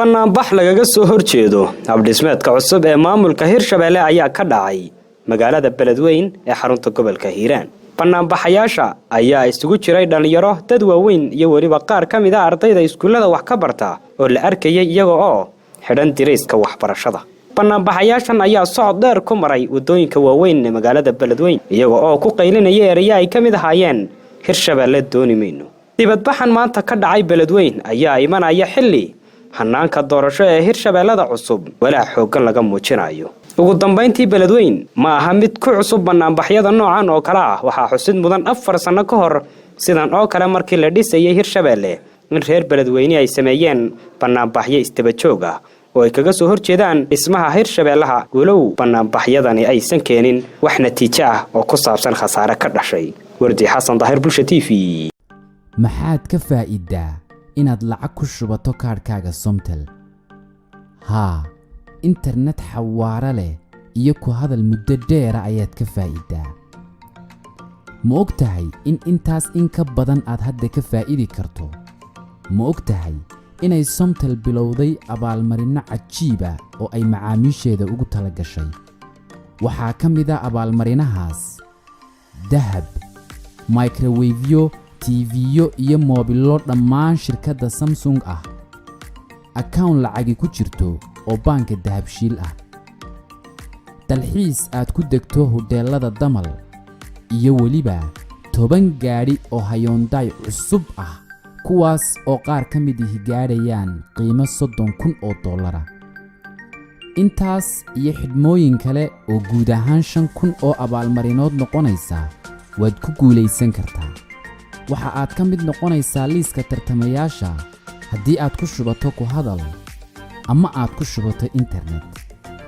Bannaanbax lagaga soo horjeedo habdhismeedka cusub ee maamulka Hirshabeele ayaa ka dhacay magaalada Beledweyne ee xarunta gobolka Hiiraan. Bannaanbaxayaasha ayaa isugu jiray dhalinyaro, dad waaweyn iyo waliba qaar ka mid ah ardayda iskuulada wax ka barta oo la arkayay iyaga oo xidhan direyska waxbarashada. Bannaanbaxayaashan ayaa socod dheer ku maray wadooyinka waaweyn ee magaalada Beledweyne iyaga oo ku qaylinaya ereyo ay ka mid ahaayeen Hirshabeele dooni mayno. Dibadbaxan maanta ka dhacay Beledweyne ayaa imanaya xilli hanaanka doorasho ee Hirshabeelada cusub walaa xoogan laga muujinayo. ugu dambeyntii Beledweyne ma aha mid ku cusub bannaanbaxyada noocan oo kala ah. Waxaa xusid mudan 4 sano ka hor sidan oo kale markii la dhisayay Hirshabeele in reer Beledweyne ay sameeyeen bannaanbaxyo istaba joog ah oo ay kaga soo horjeedaan dhismaha Hirshabeelaha. walow bannaanbaxyadani aysan keenin wax natiijo ah oo ku saabsan khasaare ka dhashay. Wardi Xasan Daahir, Bulsho TV. maxaad ka faa'iidaa inaad lacag ku shubato kaarkaaga Somtel? haa, internet xawaare leh iyo ku hadal muddo dheer ayaad ka faa'iidaa. ma ogtahay in intaas in ka badan aad hadda ka faa'iidi karto? ma ogtahay inay Somtel bilowday abaalmarino cajiib ah oo ay macaamiisheeda ugu tala gashay? waxaa ka mid ah abaalmarinahaas dahab, microwave, TV iyo mobilo dhammaan shirkadda Samsung ah, account lacag ku jirto oo banka dahabshiil ah, dalxiis aad ku degto hoteelada damal, iyo waliba 10 gaari oo Hyundai cusub ah kuwaas oo qaar ka mid ah gaarayaan qiimo $30,000. intaas iyo xidhmooyin kale oo guud ahaan 5,000 oo abaalmarinood noqonaysa waad ku guuleysan kartaa. waxa aad ka mid noqonaysaa liiska tartamayaasha haddii aad ku shubato ku hadal, ama aad ku shubato internet,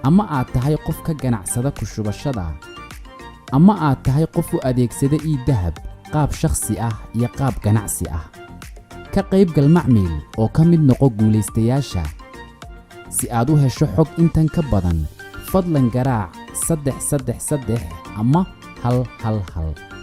ama aad tahay qof ka ganacsada ku shubashada, ama aad tahay qof u adeegsada dahab qaab shakhsi ah iyo qaab ganacsi ah. ka qaybgal macmiil oo ka mid noqo guuleystayaasha. si aad u hesho xog intan ka badan, fadlan garaac 333 ama 111.